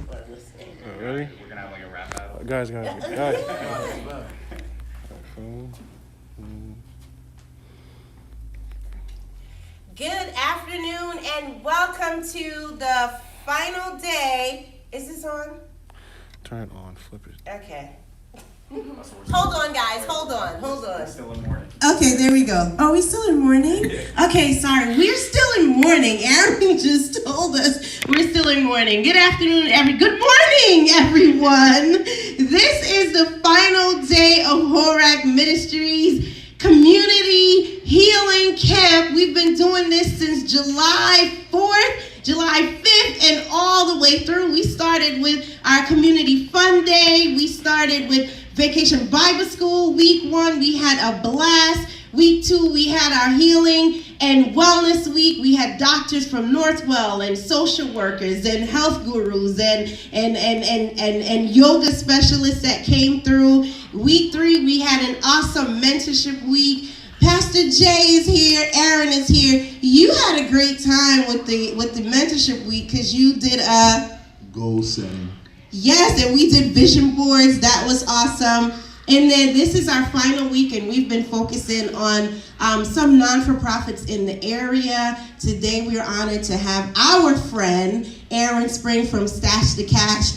Ready? We're gonna have like a rap battle. Guys. Good afternoon and welcome to the final day. Is this on? Turn it on, flip it. Okay. Hold on, guys. Hold on. Still in morning. Okay, there we go. Are we still in morning? Okay, sorry. We're still in morning. Aaron just told us we're still in morning. Good afternoon, good morning, everyone. This is the final day of Horak Ministries Community Healing Camp. We've been doing this since July 4th. July 5th and all the way through. We started with our Community Fun Day. We started with Vacation Bible School. Week 1, we had a blast. Week 2, we had our Healing and Wellness Week. We had doctors from Northwell and social workers and health gurus and yoga specialists that came through. Week 3, we had an awesome mentorship week. Pastor Jay is here. Aaron is here. You had a great time with the mentorship week because you did a goal setting. Yes, and we did vision boards. That was awesome. And then this is our final week, and we've been focusing on some non-for-profits in the area. Today, we are honored to have our friend Aaron Spring from Stash the Trash.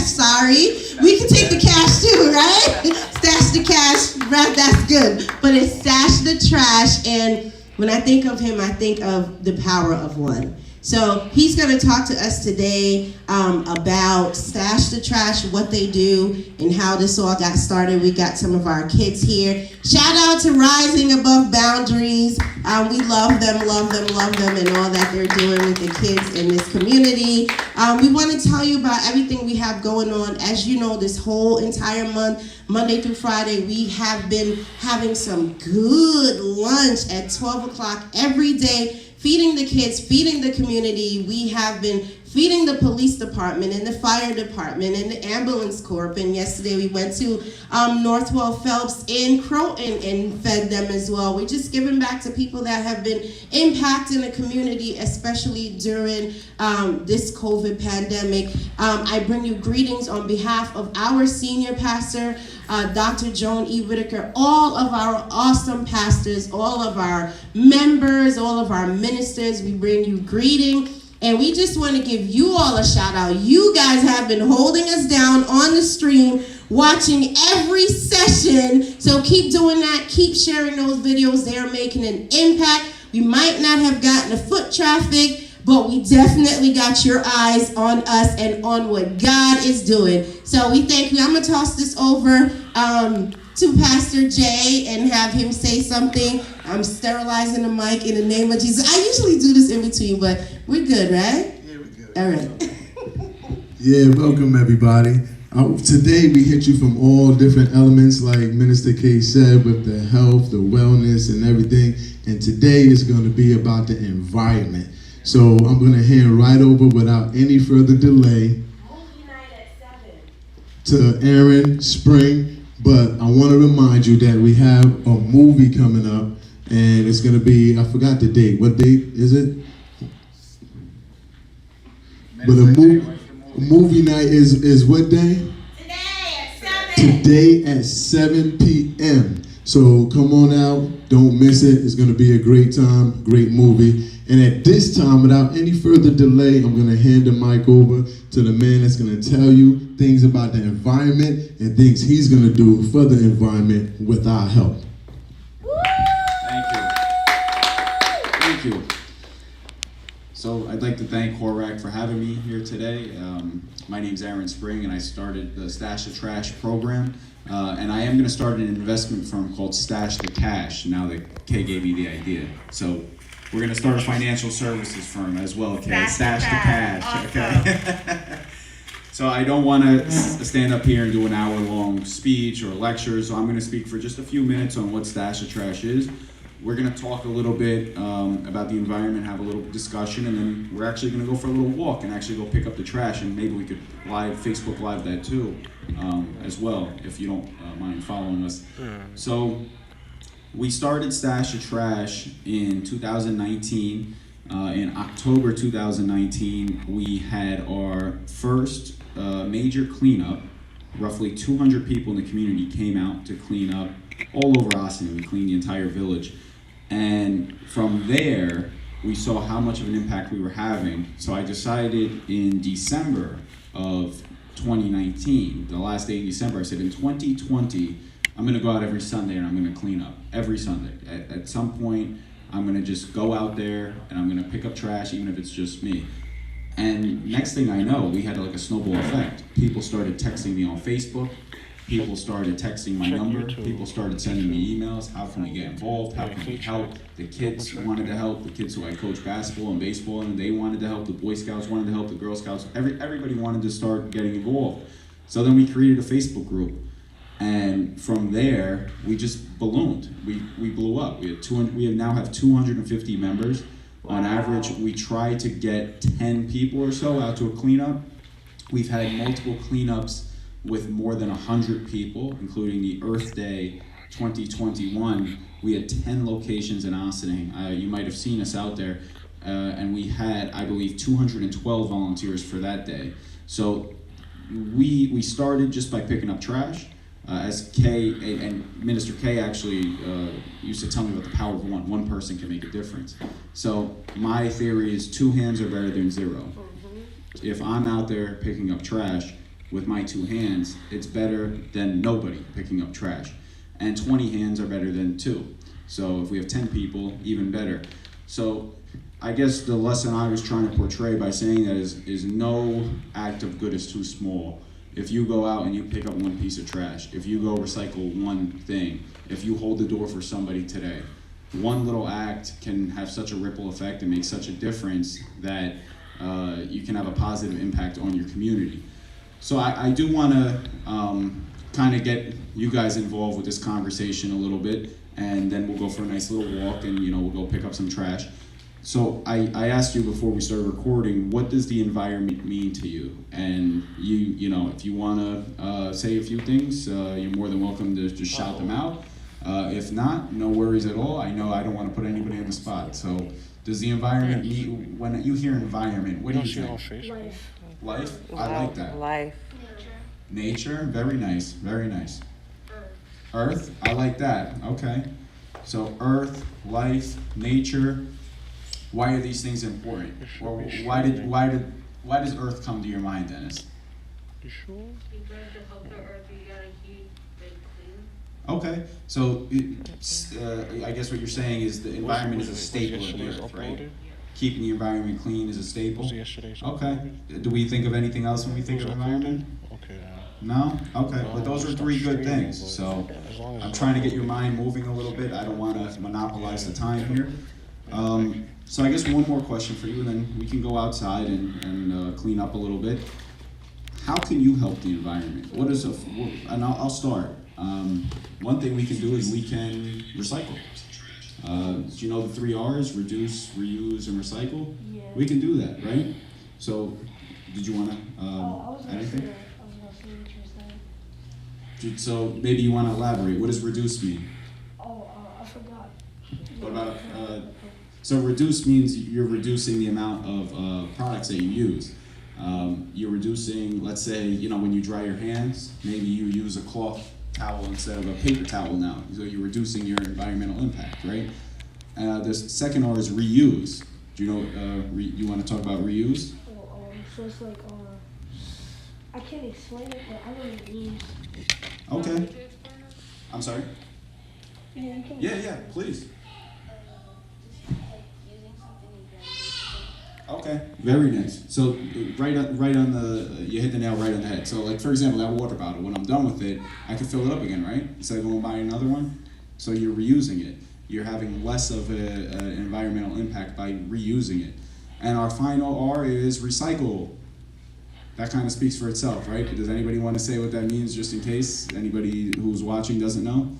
Sorry, we can take the cash too, right? Stash the Cash, right? That's good. But it's Stash the Trash, and when I think of him, I think of the power of one. So he's going to talk to us today about Stash the Trash, what they do, and how this all got started. We got some of our kids here. Shout out to Rising Above Boundaries. We love them, and all that they're doing with the kids in this community. We want to tell you about everything we have going on. As you know, this whole entire month, Monday through Friday, we have been having some good lunch at 12 o'clock every day, feeding the kids, feeding the community. We have been feeding the police department and the fire department and the ambulance corps. And yesterday we went to Northwell Phelps in Croton and fed them as well. We're just giving back to people that have been impacted in the community, especially during this COVID pandemic. I bring you greetings on behalf of our senior pastor, Dr. Joan E. Whitaker, all of our awesome pastors, all of our members, all of our ministers. We bring you greeting. And we just want to give you all a shout out. You guys have been holding us down on the stream, watching every session. So keep doing that. Keep sharing those videos. They are making an impact. We might not have gotten the foot traffic, but we definitely got your eyes on us and on what God is doing. So we thank you. I'm going to toss this over to Pastor Jay and have him say something. I'm sterilizing the mic in the name of Jesus. I usually do this in between, but we're good, right? Yeah, we're good. All right. Yeah, welcome everybody. Today we hit you from all different elements, like Minister K said, with the health, the wellness, and everything. And today is going to be about the environment. So I'm going to hand right over without any further delay to Aaron Spring. But I want to remind you that we have a movie coming up, and it's going to be, I forgot the date. What date is it? But a movie night is what day? Today at 7 p.m. So come on out. Don't miss it. It's going to be a great time, great movie. And at this time, without any further delay, I'm going to hand the mic over to the man that's going to tell you things about the environment and things he's going to do for the environment with our help. Thank you. So I'd like to thank Horak for having me here today. My name's Aaron Spring, and I started the Stash the Trash program. And I am going to start an investment firm called Stash the Cash, now that Kay gave me the idea. So we're going to start a financial services firm as well, Kay. Stash the Cash. Okay. So I don't want to stand up here and do an hour-long speech or lecture, so I'm going to speak for just a few minutes on what Stash the Trash is. We're going to talk a little bit about the environment, have a little discussion, and then we're actually going to go for a little walk and actually go pick up the trash, and maybe we could Facebook Live that too as well, if you don't mind following us. So we started Stash the Trash in 2019, In October 2019, we had our first major cleanup. Roughly 200 people in the community came out to clean up all over Austin. We cleaned the entire village. And from there, we saw how much of an impact we were having. So I decided in December of 2019, the last day in December, I said in 2020, I'm gonna go out every Sunday and I'm gonna clean up every Sunday. At some point, I'm gonna just go out there and I'm gonna pick up trash, even if it's just me. And next thing I know, we had like a snowball effect. People started texting me on Facebook. People started texting my number. People started sending me emails. How can we get involved? How can we help? The kids wanted to help. The kids who I coach basketball and baseball, and they wanted to help. The Boy Scouts wanted to help. The Girl Scouts. Everybody wanted to start getting involved. So then we created a Facebook group, and from there we just ballooned. We blew up. We now have 250 members. Wow. On average, we try to get 10 people or so out to a cleanup. We've had multiple cleanups with more than 100 people, including the Earth Day 2021. We had 10 locations in Austin. You might have seen us out there, and we had, I believe, 212 volunteers for that day. So we started just by picking up trash. As Kay and Minister Kay actually used to tell me about the power of one. One person can make a difference. So my theory is 2 hands are better than 0. If I'm out there picking up trash with my 2 hands, it's better than nobody picking up trash. And 20 hands are better than 2. So if we have 10 people, even better. So I guess the lesson I was trying to portray by saying that is no act of good is too small. If you go out and you pick up 1 piece of trash, if you go recycle 1 thing, if you hold the door for somebody today, 1 little act can have such a ripple effect and make such a difference that you can have a positive impact on your community. So I do want to kind of get you guys involved with this conversation a little bit, and then we'll go for a nice little walk, and we'll go pick up some trash. So I asked you before we started recording, what does the environment mean to you? And if you want to say a few things, you're more than welcome to just shout them out. If not, no worries at all. I know I don't want to put anybody on the spot. So does the environment mean, when you hear environment, what do you think? Life. Life? I like that. Life. Nature? Very nice, very nice. Earth? I like that, okay. So earth, life, nature. Why are these things important? Or why does earth come to your mind, Dennis? You sure? Because to help the earth, you gotta keep it clean. Okay, so I guess what you're saying is the environment is a staple of the earth, right? Keeping the environment clean is a staple? Okay. Do we think of anything else when we think of environment? Okay. No? Okay, but those are 3 good things. So I'm trying to get your mind moving a little bit. I don't want to monopolize the time here. So I guess one more question for you, and then we can go outside and clean up a little bit. How can you help the environment? And I'll start. One thing we can do is we can recycle. Do you know the 3 R's? Reduce, reuse, and recycle? Yeah. We can do that, right? So, did you want to add anything? So maybe you want to elaborate. What does reduce mean? I forgot. What about, so reduce means you're reducing the amount of products that you use. You're reducing, let's say, when you dry your hands, maybe you use a cloth towel instead of a paper towel now. So you're reducing your environmental impact, right? The second R is reuse. Do you know, you want to talk about reuse? So it's like, I can't explain it, but I know what it means. Okay. I'm sorry? Yeah, you can. Yeah, please. Okay, very nice. So right on the, you hit the nail right on the head. So like, for example, that water bottle, when I'm done with it, I can fill it up again, right? Instead of going buy another one. So you're reusing it. You're having less of an environmental impact by reusing it. And our final R is recycle. That kind of speaks for itself, right? Does anybody want to say what that means, just in case anybody who's watching doesn't know?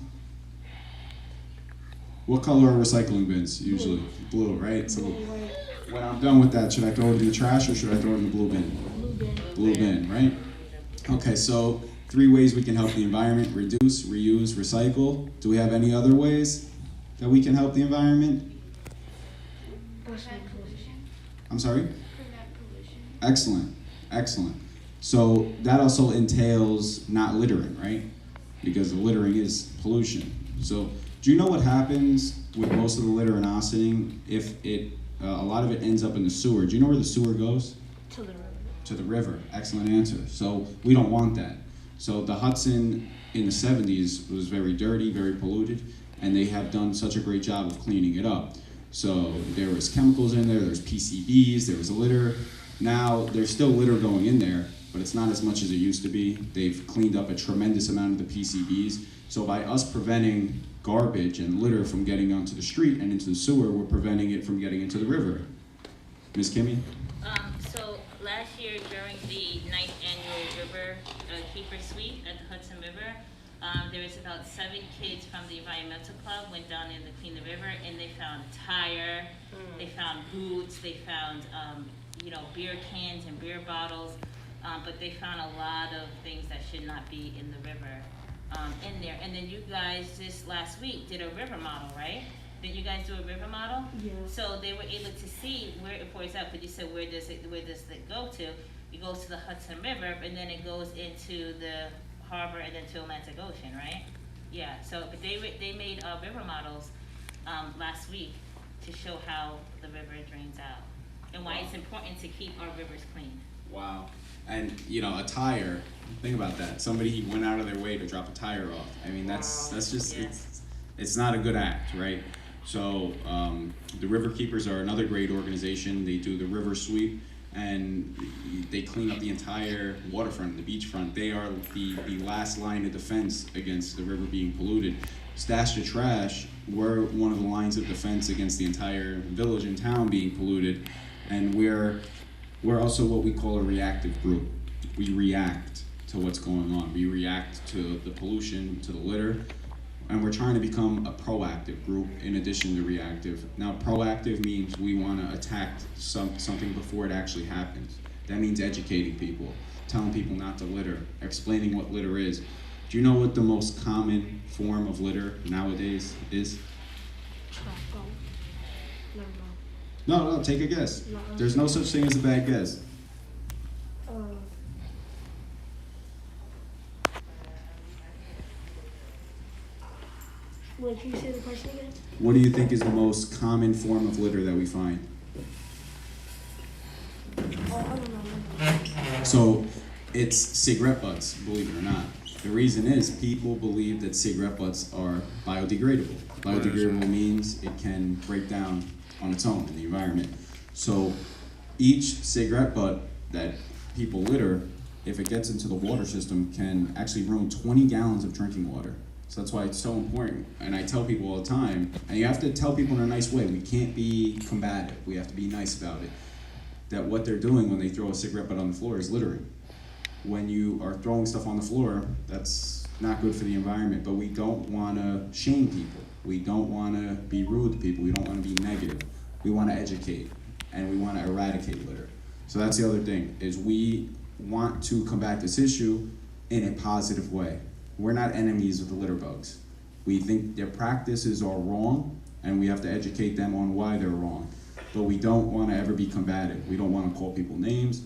What color are recycling bins usually? Blue, right? So when I'm done with that, should I throw it in the trash or should I throw it in the blue bin? Blue bin, right? Okay, so 3 ways we can help the environment: reduce, reuse, recycle. Do we have any other ways that we can help the environment? I'm sorry? Prevent pollution. Excellent, excellent. So that also entails not littering, right? Because the littering is pollution. So do you know what happens with most of the litter in Ossining if a lot of it ends up in the sewer? Do you know where the sewer goes? To the river. To the river. Excellent answer. So we don't want that. So the Hudson in the 70s was very dirty, very polluted, and they have done such a great job of cleaning it up. So there was chemicals in there, there's PCBs, there was litter. Now there's still litter going in there, but it's not as much as it used to be. They've cleaned up a tremendous amount of the PCBs. So by us preventing garbage and litter from getting onto the street and into the sewer, we're preventing it from getting into the river. Ms. Kimmy? So last year during the 9th annual River Keeper Sweep at the Hudson River, there was about 7 kids from the environmental club went down in to clean the river, and they found a tire, they found boots, they found beer cans and beer bottles, but they found a lot of things that should not be in the river in there. And then you guys just last week did a river model, right? Did you guys do a river model? Yeah. So they were able to see where it pours out, because you said where does it go to? It goes to the Hudson River, and then it goes into the harbor and then to Atlantic Ocean, right? Yeah, so but they made river models last week to show how the river drains out and why it's important to keep our rivers clean. Wow. And a tire, think about that. Somebody went out of their way to drop a tire off. I mean, that's just, Yeah. it's not a good act, right? So the River Keepers are another great organization. They do the river sweep, and they clean up the entire waterfront, the beachfront. They are the last line of defense against the river being polluted. Stash the Trash, we're one of the lines of defense against the entire village and town being polluted, and we're also what we call a reactive group. We react to what's going on. We react to the pollution, to the litter, and we're trying to become a proactive group in addition to reactive. Now, proactive means we want to attack something before it actually happens. That means educating people, telling people not to litter, explaining what litter is. Do you know what the most common form of litter nowadays is? No, take a guess. There's no such thing as a bad guess. Wait, can you say the question again? What do you think is the most common form of litter that we find? Oh, I don't know. So it's cigarette butts, believe it or not. The reason is people believe that cigarette butts are biodegradable. Biodegradable means it can break down on its own in the environment. So each cigarette butt that people litter, if it gets into the water system, can actually ruin 20 gallons of drinking water. So that's why it's so important. And I tell people all the time, and you have to tell people in a nice way, we can't be combative, we have to be nice about it, that what they're doing when they throw a cigarette butt on the floor is littering. When you are throwing stuff on the floor, that's not good for the environment, but we don't want to shame people. We don't want to be rude to people. We don't want to be negative. We want to educate, and we want to eradicate litter. So that's the other thing, is we want to combat this issue in a positive way. We're not enemies of the litter bugs. We think their practices are wrong, and we have to educate them on why they're wrong. But we don't want to ever be combative. We don't want to call people names.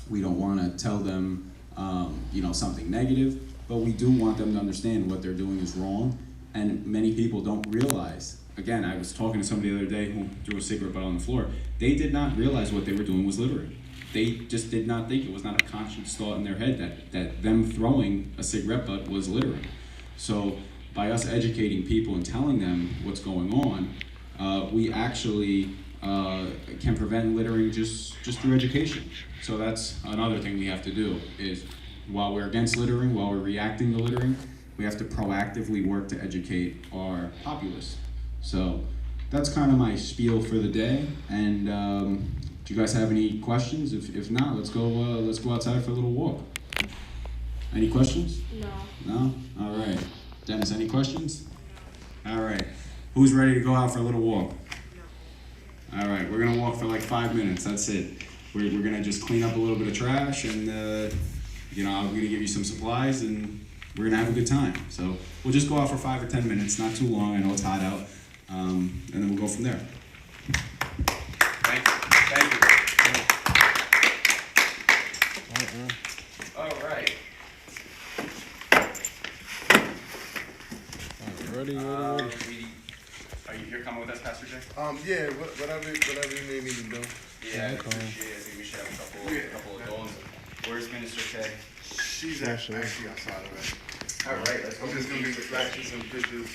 We don't want to tell them something negative, but we do want them to understand what they're doing is wrong. And many people don't realize. Again, I was talking to somebody the other day who threw a cigarette butt on the floor. They did not realize what they were doing was littering. They just did not think, it was not a conscious thought in their head that them throwing a cigarette butt was littering. So by us educating people and telling them what's going on, we actually can prevent littering just through education. So that's another thing we have to do, is while we're against littering, while we're reacting to littering, we have to proactively work to educate our populace. So that's kind of my spiel for the day. And do you guys have any questions? If not, let's go outside for a little walk. Any questions? No? All right. Dennis, any questions? All right. Who's ready to go out for a little walk? All right, we're gonna walk for like 5 minutes, that's it. We're gonna just clean up a little bit of trash, and I'm gonna give you some supplies, and we're gonna have a good time. So we'll just go out for 5 or 10 minutes, not too long, I know it's hot out, and then we'll go from there. Thank you. All right. Ready? You're coming with us, Pastor Jay? Yeah, whatever you need me to do. Yeah, I appreciate it. I think we should have a couple of those. Where's Minister Kay? She's actually outside of it. All right, let's go. I'm just gonna be flashing some pictures.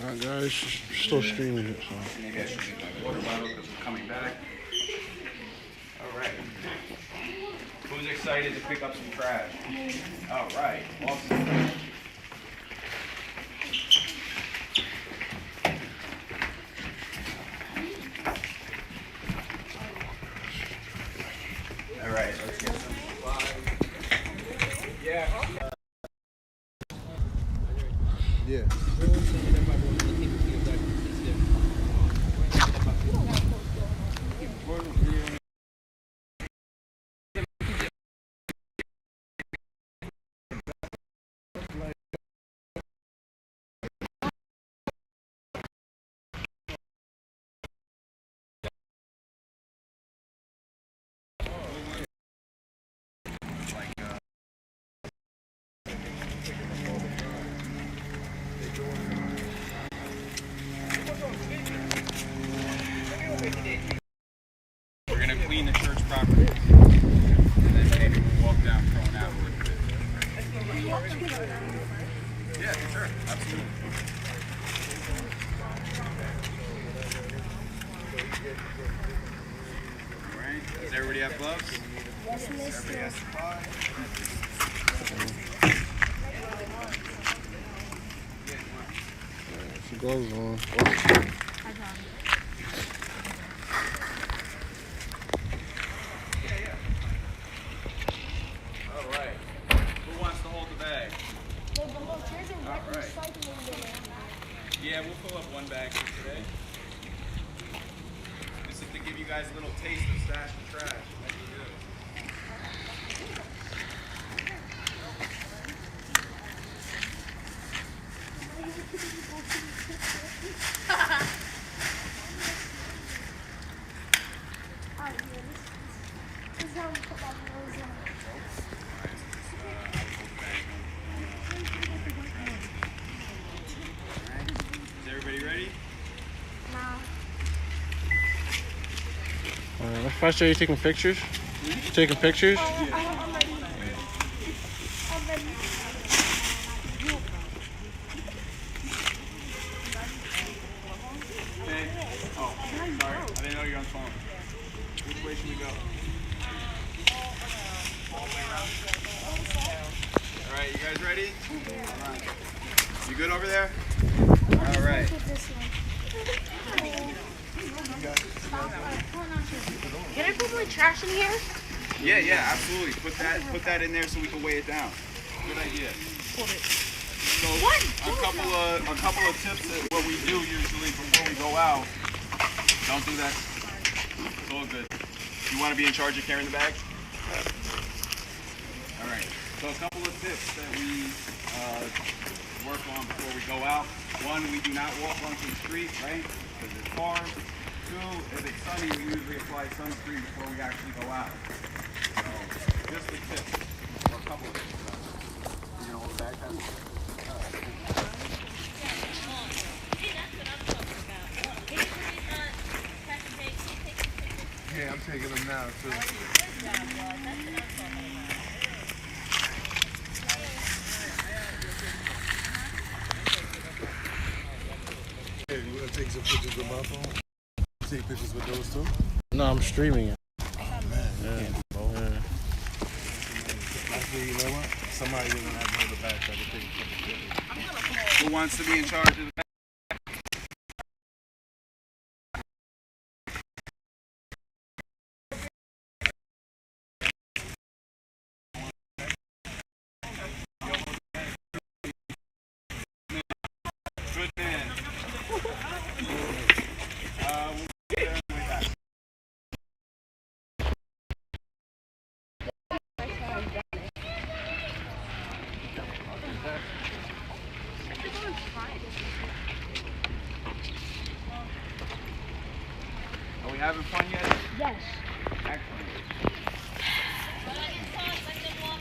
Alright, guys, still streaming it, so. Maybe I should get my water bottle because we're coming back. All right. Who's excited to pick up some trash? All right, awesome. All right, let's get some supplies. Yeah. Yeah. We're gonna clean the church property, and then maybe we'll walk down Prone Ave a little bit. Yeah, sure, absolutely. All right. Does everybody have gloves? Yes, mister. Everybody has supplies? Some gloves on. All right. Who wants to hold the bag? All right. Yeah, we'll fill up one bag for today. This is to give you guys a little taste of stash and trash. Like we do. Is everybody ready? If I show you taking pictures? You taking pictures? Hey. Oh, sorry. I didn't know you were on the phone. Which way should we go? All right, you guys ready? All right. You good over there? All right. Can I put my trash in here? Yeah, absolutely. Put that in there so we can weigh it down. Good idea. So a couple of tips that what we do usually before we go out. Don't do that. It's all good. You want to be in charge of carrying the bag? All right. So a couple of tips that we work on before we go out. One, we do not walk onto the street, right? Because it's far. Two, if it's sunny, we usually apply sunscreen before we actually go out. So just a tip, or a couple of tips. You know, hold the bag down. Yeah, I'm taking them now too. Hey, you wanna take some pictures with my phone? Take pictures with those too? No, I'm streaming it. Oh man, Yeah. Actually, you know what? Somebody doesn't have to hold the back so I can take a couple pictures. Who wants to be in charge of the bag? Good man. We'll get there on the way back. Are we having fun yet? Yes. Excellent. Let them walk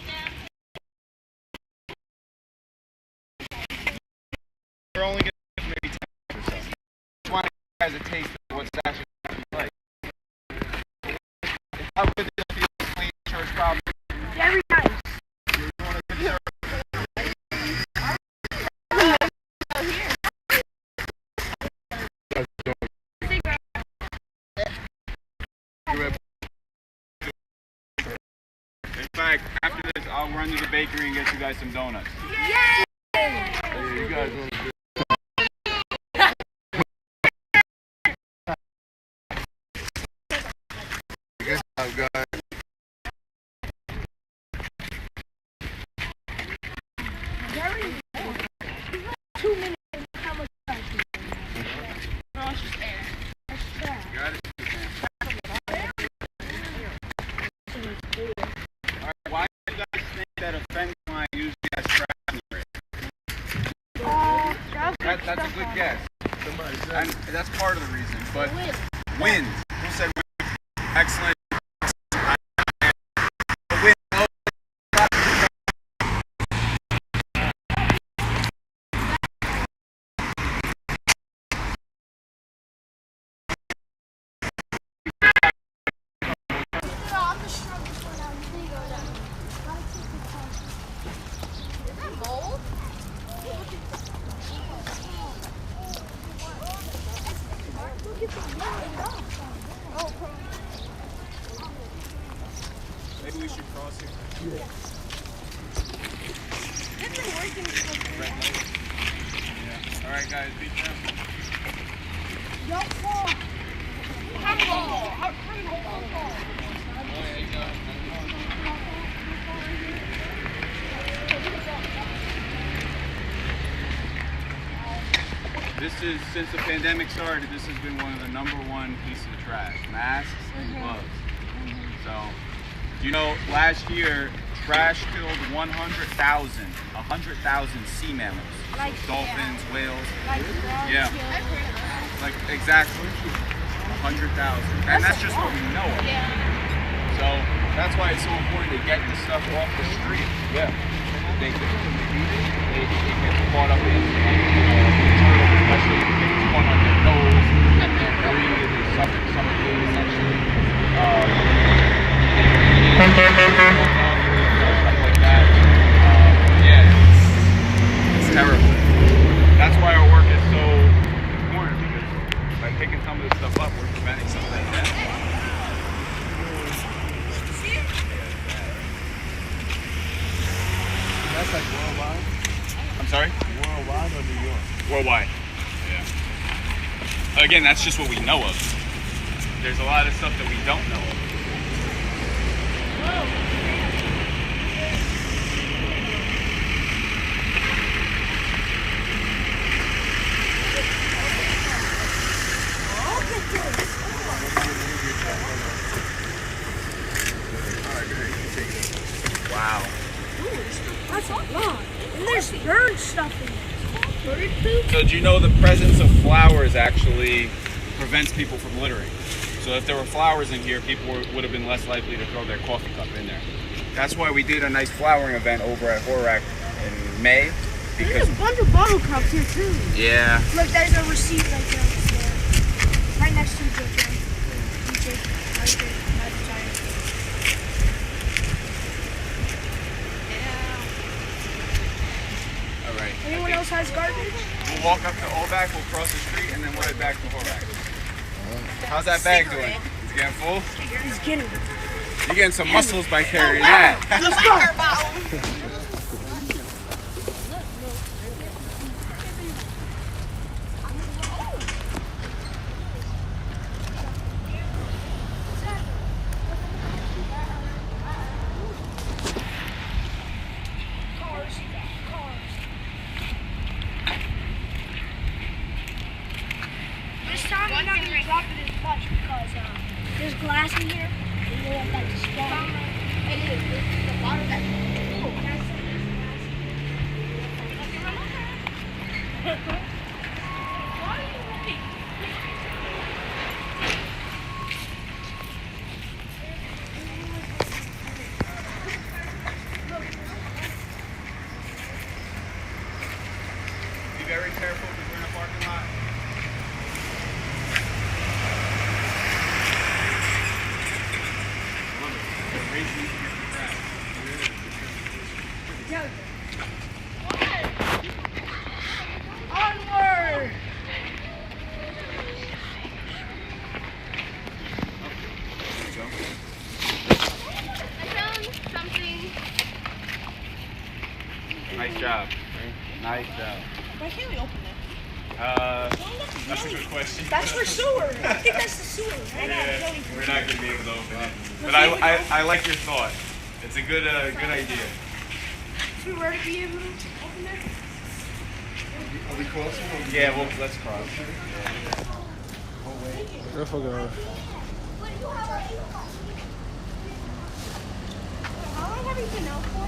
We're only gonna do maybe 10 or so. Just want to give you guys a taste of what it's actually like. How good does it feel to clean church property? Very nice. You want a good service? In fact, after this, I'll run to the bakery and get you guys some donuts. Yay! You guys want to Good job, guys. Very 2 minutes. How much time? Got it? Alright, why do you guys think that a fence line usually has trash in it? That's a good guess. And that's part of the reason, but wind. Who said wind? Excellent. Wind. Maybe we should cross here. Yeah. Alright guys, be careful. Don't fall. This is, since the pandemic started, this has been one of the #1 pieces of trash. Masks and gloves. So, you know, last year, trash killed 100,000 sea mammals. Like, So dolphins, whales. Like Yeah. Like, exactly. 100,000. And that's just what we know of. So, that's why it's so important to get this stuff off the street. Yeah. They get caught up in, especially if it's one on their nose, and they breathe, they suffocate essentially. Stuff like that. Yeah, it's terrible. That's why our work is so important, because by picking some of this stuff up, we're preventing some of that death. That's like worldwide? I'm sorry? Worldwide or New York? Worldwide. Yeah. Again, that's just what we know of. There's a lot of stuff that we don't know of. Wow. That's a lot. And there's bird stuff in there. Bird poop? So do you know the presence of flowers actually prevents people from littering? So if there were flowers in here, people would have been less likely to throw their coffee cup in there. That's why we did a nice flowering event over at Horak in May. There's a bunch of bottle cups here too. Yeah. Look, there's a receipt right there. Right next to the right there. Right there. All right. Anyone else has garbage? We'll walk up to Olbak, we'll cross the street, and then we'll head back to Horak. How's that bag doing? Is it getting full? He's getting it. You're getting some muscles by carrying that. Let's go. This time we're not going to drop it as much because there's glass in here. And we want that to spawn. And the water that. Be very careful. Nice job. Nice job. Why can't we open it? That's a good question. That's for sewer. I think that's the sewer. Yeah, we're not going to be able to open it. But I like your thought. It's a good idea. If we were to be able to open it. Are we crossing? Yeah, well, let's cross. Careful, guys. How long have you been out for?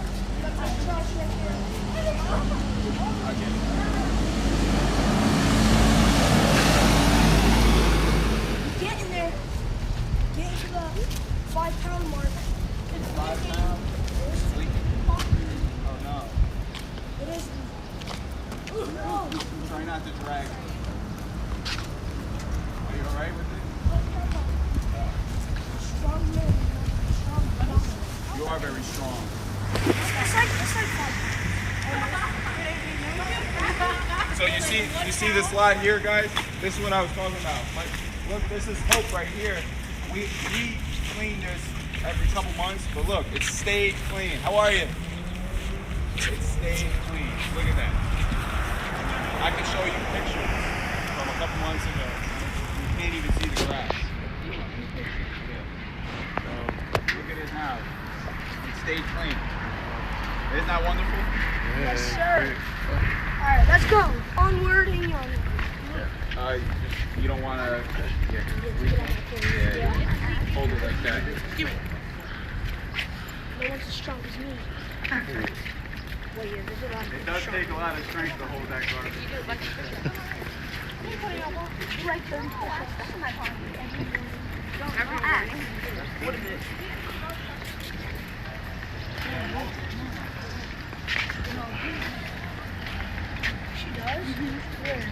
Get in there. Get into the 5-pound mark. 5 pounds? Oh, no. It is. No. Try not to drag. Are you alright with it? Strong man. Strong man. You are very strong. It's like fun. So you see this slide here, guys? This is what I was talking about. Like, look, this is hope right here. We clean this every couple months, but look, it's stayed clean. How are you? It stayed clean. Look at that. I can show you pictures from a couple months ago. You can't even see the grass. Yeah. So look at it now. It stayed clean. Isn't that wonderful? Yes, sir. Alright, let's go. Onward and onward. You don't want to. Yeah. Hold it like that. No one's as strong as me. Well, yeah, there's a lot of It does take a lot of strength to hold that garbage. Like 30 push-ups. That's my part. What is it? She does? Where?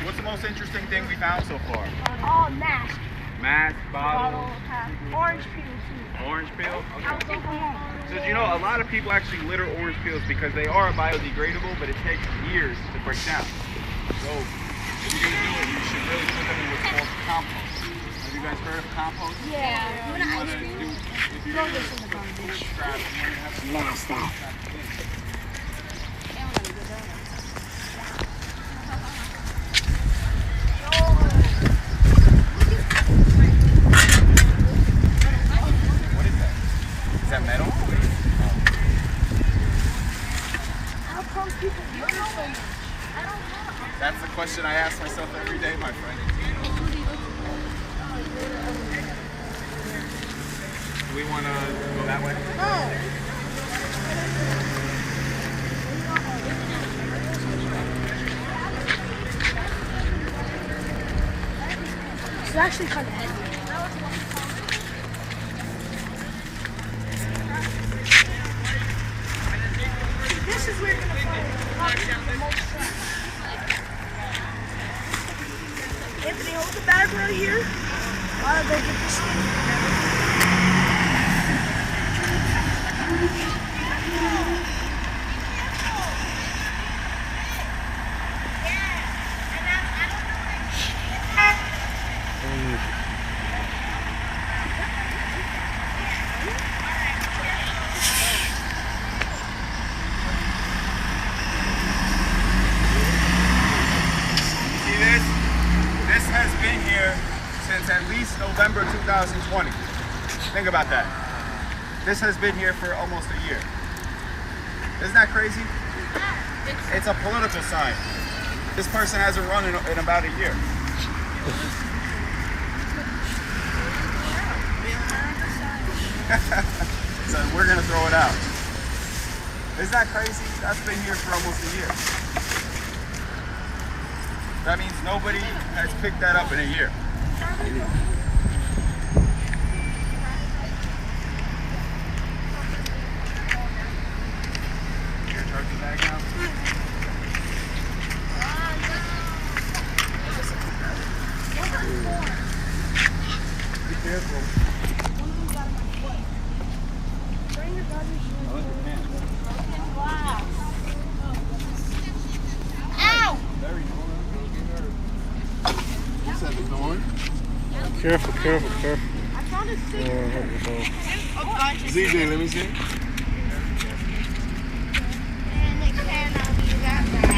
What's the most interesting thing we found so far? Oh, mask. Mask, bottle, Orange peel, too. orange peel. I was thinking more. So you know, a lot of people actually litter orange peels because they are biodegradable, but it takes years to break down. So if you're gonna do it, you should really put them in what's called compost. Have you guys heard of compost? Yeah. You wanna do, if you're gonna this in the garbage. scrap, you wanna have some Last that. What is that? Is that metal? How come people litter so much? That's the question I ask myself every day, my friend. Do we want to go that way? It's actually kind of heavy. This is where you're going to find the most trash. Anthony, hold the bag right here. While they get this thing. See this? This has been here since at least November 2020. Think about that. This has been here for almost a year. Isn't that crazy? It's a political sign. This person hasn't run in about a year. So we're gonna throw it out. Isn't that crazy? That's been here for almost a year. That means nobody has picked that up in a year. Here, charge the bag now. Be careful. Careful, careful, careful. I found a ZJ, let me see. And they cannot be that bad.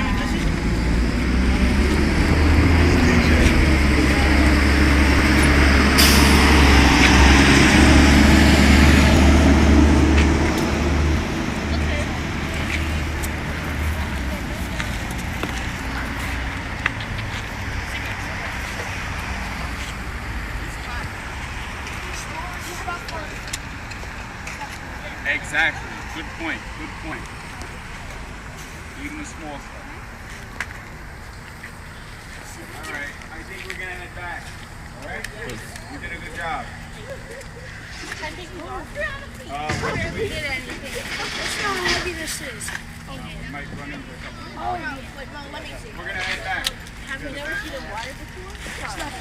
Exactly. Good point. Good point. Even the small stuff. All right. I think we're gonna head back. All right. You did a good job. I think we are. What do we? Get anything. Let's know how heavy this is. We might run into a couple. Oh, no, but no, let me see. We're gonna head back. Have you never seen a water before? It's not.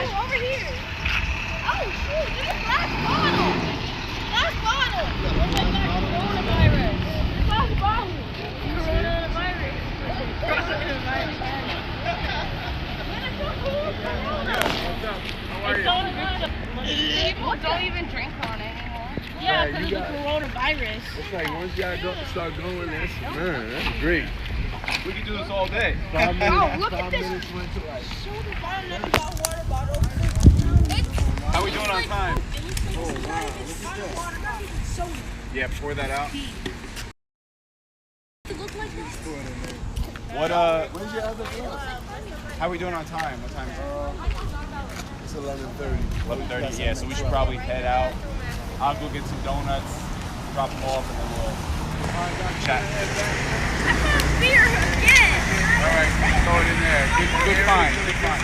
Over here. Oh, shoot, there's a glass bottle. Glass bottle. Oh my God, coronavirus. Glass bottle. Coronavirus. People don't even drink on it anymore. Yeah, because of the coronavirus. It's like once y'all start going, that's great. We can do this all day. 5 minutes. Oh, look at 5 this. minutes went to like. Water bottle. How we doing on time? Yeah, pour that out. What When's your other class? how we doing on time? What time is It's 11:30. it? 11:30. Yeah, so we should probably head out. I'll go get some donuts, drop them off, and then we'll chat. Beer again. All right, throw it in there. Good find. Good find.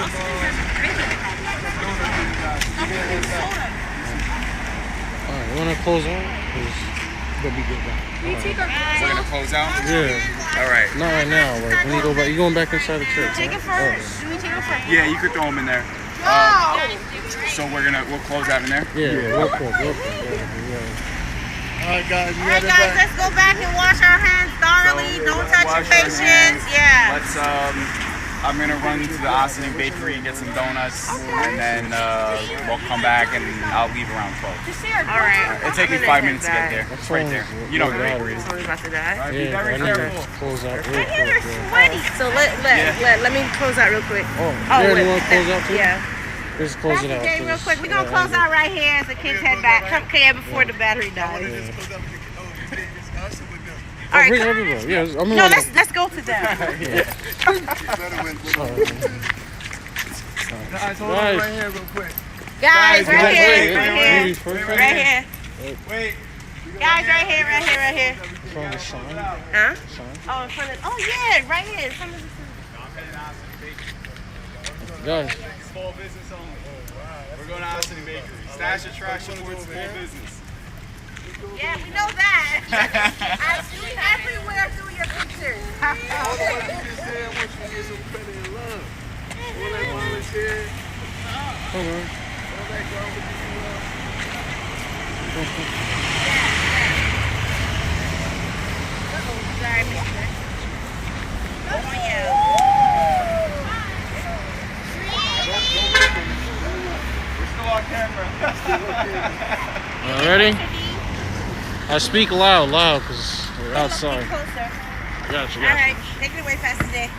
Alright, you wanna close on? Cause it's gonna be good back. We're gonna close out. Yeah. All right. Not right now. Like when you go back, you going back inside the church. Take it Right? first. Do we take it first? Yeah, you could throw them in there. No. So we'll close that in there. Yeah, real quick. Yeah. Alright guys, we All right, guys, let's go back and wash our hands thoroughly. So, Don't touch your wash our faces. hands. Yeah. Let's I'm gonna run to the Austin Bakery and get some donuts, and then we'll come back and I'll leave around 12. All right. It'll take me 5 minutes to get there. It's right there. You know where the bakery is. We're about to die. All right, be very careful. Close out real My hands quick. are sweaty. So let me close out real quick. Oh, yeah, you want to close out too? Yeah. Just close it out. Okay, real quick. We're gonna close out right here as the kids head back. Come here before the battery dies. All right. Bring everybody. Yeah, I'm No, let's go to them. Guys, hold on right here real quick. Guys, right here, Wait. right here. Wait. Guys, right here. From the sign. Huh? Oh, in front of. Oh yeah, right here. Some of Guys. Small business only. We're going to Austin Bakery. Stash of Trash supports small business. Yeah, we know that. I see everywhere through your pictures. Come on. Sorry, mister. Oh, yeah. We're still on camera. All ready? I speak loud, because we're outside. Closer. Gotcha. All right, take it away, Pastor Dick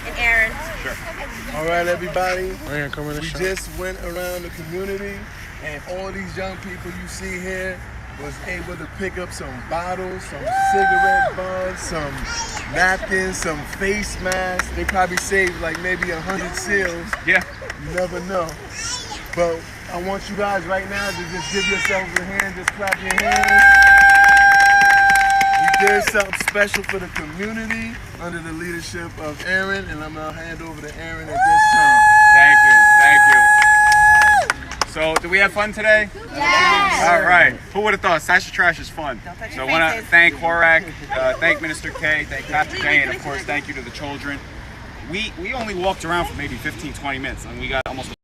and Aaron. Sure. All right, everybody. We're gonna come in the We shop. just went around the community, and all these young people you see here was able to pick up some bottles, some cigarette butts, some napkins, some face masks. They probably saved like maybe 100 seals. Yeah. You never know. But I want you guys right now to just give yourselves a hand, just clap your hands. We did something special for the community under the leadership of Aaron, and I'm gonna hand over to Aaron at this time. Thank you, thank you. So, did we have fun today? Yes. All right. Who would have thought Stash the Trash is fun? So I want to thank Horak, thank Minister K, thank Pastor K, and of course thank you to the children. We only walked around for maybe 15, 20 minutes, and we got almost